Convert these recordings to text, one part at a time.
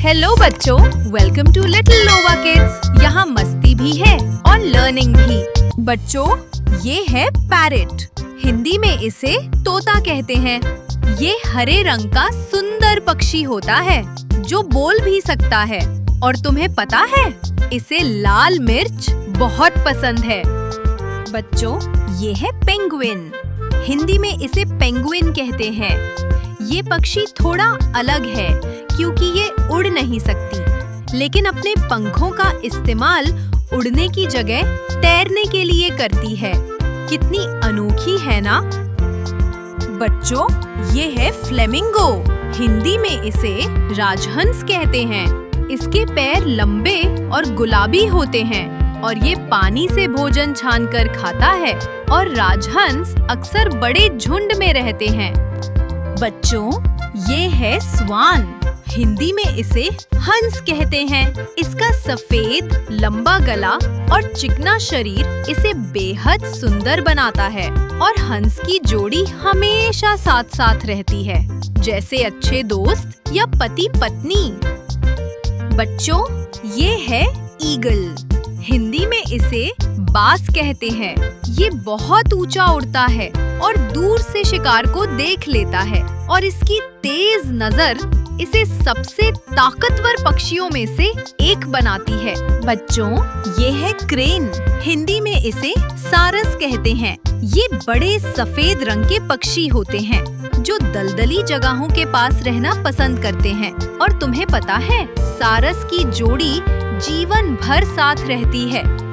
Hello बच्चों, welcome to Little Nova Kids. यहाँ मस्ती भी है और लर्निंग भी। बच्चों, ये है पैरेट। हिंदी में इसे तोता कहते हैं। ये हरे रंग का सुंदर पक्षी होता है जो बोल भी सकता है। और तुम्हें पता है, इसे लाल मिर्च बहुत पसंद है। बच्चों, ये है पेंगुइन। हिंदी में इसे पेंगुइन कहते हैं। ये पक्षी थोड़ा अलग है क्योंकि ये उड़ नहीं सकती, लेकिन अपने पंखों का इस्तेमाल उड़ने की जगह तैरने के लिए करती है। कितनी अनोखी है ना? बच्चों, ये है फ्लेमिंगो। हिंदी में इसे राजहंस कहते हैं। इसके पैर लंबे और गुलाबी होते हैं और ये पानी से भोजन छानकर खाता है। और राजहंस अक्सर बड़े झुंड में रहते हैं। बच्चों, ये है स्वान। हिंदी में इसे हंस कहते हैं। इसका सफेद लंबा गला और चिकना शरीर इसे बेहद सुंदर बनाता है। और हंस की जोड़ी हमेशा साथ साथ रहती है, जैसे अच्छे दोस्त या पति पत्नी। बच्चों, ये है ईगल। हिंदी में इसे बाज कहते हैं। ये बहुत ऊंचा उड़ता है और दूर से शिकार को देख लेता है। और इसकी तेज नजर इसे सबसे ताकतवर पक्षियों में से एक बनाती है। बच्चों, ये है क्रेन। हिंदी में इसे सारस कहते हैं। ये बड़े सफेद रंग के पक्षी होते हैं जो दलदली जगहों के पास रहना पसंद करते हैं। और तुम्हें पता है, सारस की जोड़ी जीवन भर साथ रहती है।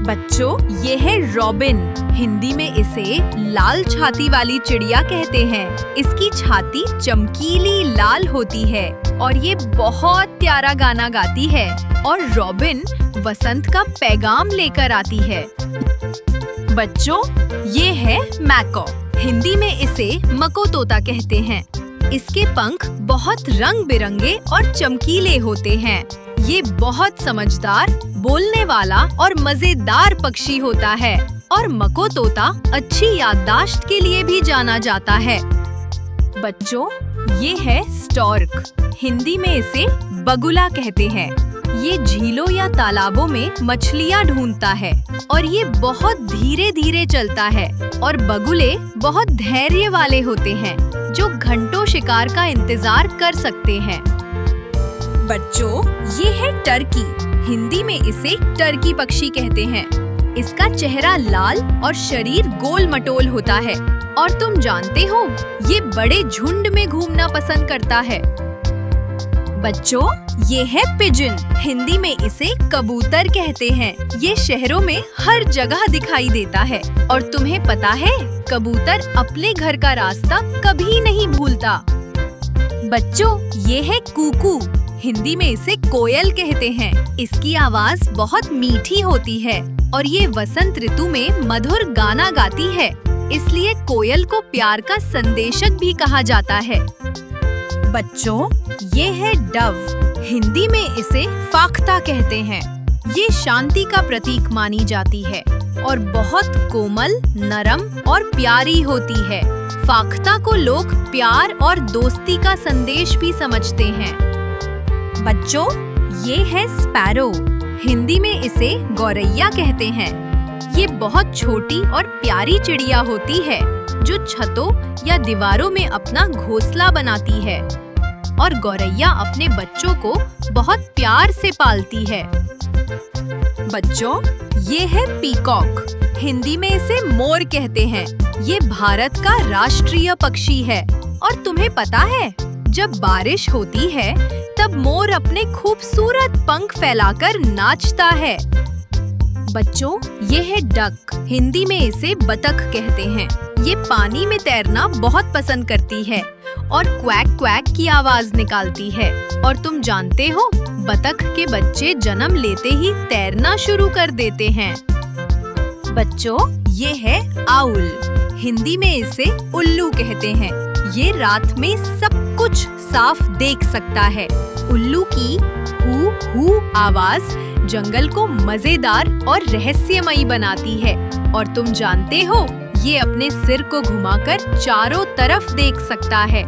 बच्चों, ये है रॉबिन। हिंदी में इसे लाल छाती वाली चिड़िया कहते हैं। इसकी छाती चमकीली लाल होती है और ये बहुत प्यारा गाना गाती है। और रॉबिन वसंत का पैगाम लेकर आती है। बच्चों, ये है मैकॉ। हिंदी में इसे मको तोता कहते हैं। इसके पंख बहुत रंग बिरंगे और चमकीले होते हैं। ये बहुत समझदार, बोलने वाला और मजेदार पक्षी होता है। और मको तोता अच्छी याददाश्त के लिए भी जाना जाता है। बच्चों, ये है स्टॉर्क। हिंदी में इसे बगुला कहते हैं। ये झीलों या तालाबों में मछलियाँ ढूंढता है और ये बहुत धीरे धीरे चलता है। और बगुले बहुत धैर्य वाले होते हैं जो घंटों शिकार का इंतजार कर सकते हैं। बच्चों, ये है टर्की। हिंदी में इसे टर्की पक्षी कहते हैं। इसका चेहरा लाल और शरीर गोल मटोल होता है। और तुम जानते हो, ये बड़े झुंड में घूमना पसंद करता है। बच्चों, ये है पिजन। हिंदी में इसे कबूतर कहते हैं। ये शहरों में हर जगह दिखाई देता है। और तुम्हें पता है, कबूतर अपने घर का रास्ता कभी नहीं भूलता। बच्चों, ये है कूकू। हिंदी में इसे कोयल कहते हैं। इसकी आवाज बहुत मीठी होती है और ये वसंत ऋतु में मधुर गाना गाती है। इसलिए कोयल को प्यार का संदेशक भी कहा जाता है। बच्चों, ये है डव। हिंदी में इसे फाख्ता कहते हैं। ये शांति का प्रतीक मानी जाती है और बहुत कोमल, नरम और प्यारी होती है। फाख्ता को लोग प्यार और दोस्ती का संदेश भी समझते हैं। बच्चों, ये है स्पैरो। हिंदी में इसे गौरैया कहते हैं। ये बहुत छोटी और प्यारी चिड़िया होती है जो छतों या दीवारों में अपना घोंसला बनाती है। और गौरैया अपने बच्चों को बहुत प्यार से पालती है। बच्चों, ये है पीकॉक। हिंदी में इसे मोर कहते हैं। ये भारत का राष्ट्रीय पक्षी है। और तुम्हें पता है, जब बारिश होती है तब मोर अपने खूबसूरत पंख फैलाकर नाचता है। बच्चों, ये है डक। हिंदी में इसे बतख कहते हैं। ये पानी में तैरना बहुत पसंद करती है और क्वैक क्वैक की आवाज निकालती है। और तुम जानते हो, बतख के बच्चे जन्म लेते ही तैरना शुरू कर देते हैं। बच्चों, ये है आउल। हिंदी में इसे उल्लू कहते हैं। ये रात में सब कुछ साफ देख सकता है। उल्लू की हू हू आवाज जंगल को मजेदार और रहस्यमयी बनाती है। और तुम जानते हो, ये अपने सिर को घुमाकर चारों तरफ देख सकता है।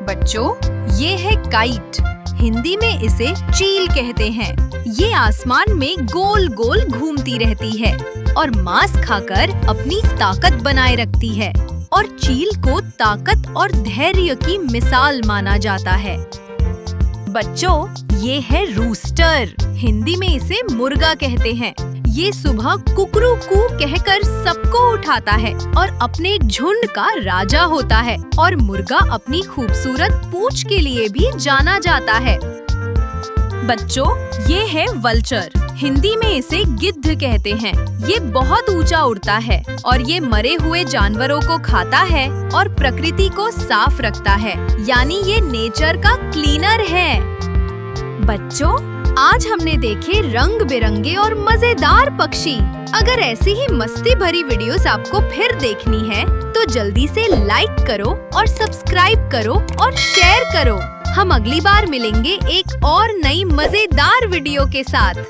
बच्चों, ये है काइट। हिंदी में इसे चील कहते हैं। ये आसमान में गोल गोल घूमती रहती है और मांस खाकर अपनी ताकत बनाए रखती है और चील को ताकत और धैर्य की मिसाल माना जाता है। बच्चों, ये है रूस्टर। हिंदी में इसे मुर्गा कहते हैं। ये सुबह कुकरू कू कहकर सबको उठाता है और अपने झुंड का राजा होता है और मुर्गा अपनी खूबसूरत पूंछ के लिए भी जाना जाता है। बच्चों, ये है वल्चर। हिंदी में इसे गिद्ध कहते हैं। ये बहुत ऊंचा उड़ता है और ये मरे हुए जानवरों को खाता है और प्रकृति को साफ रखता है, यानी ये नेचर का क्लीनर है। बच्चों, आज हमने देखे रंग बिरंगे और मजेदार पक्षी। अगर ऐसी ही मस्ती भरी वीडियोस आपको फिर देखनी है तो जल्दी से लाइक करो और सब्सक्राइब करो और शेयर करो। हम अगली बार मिलेंगे एक और नई मजेदार वीडियो के साथ।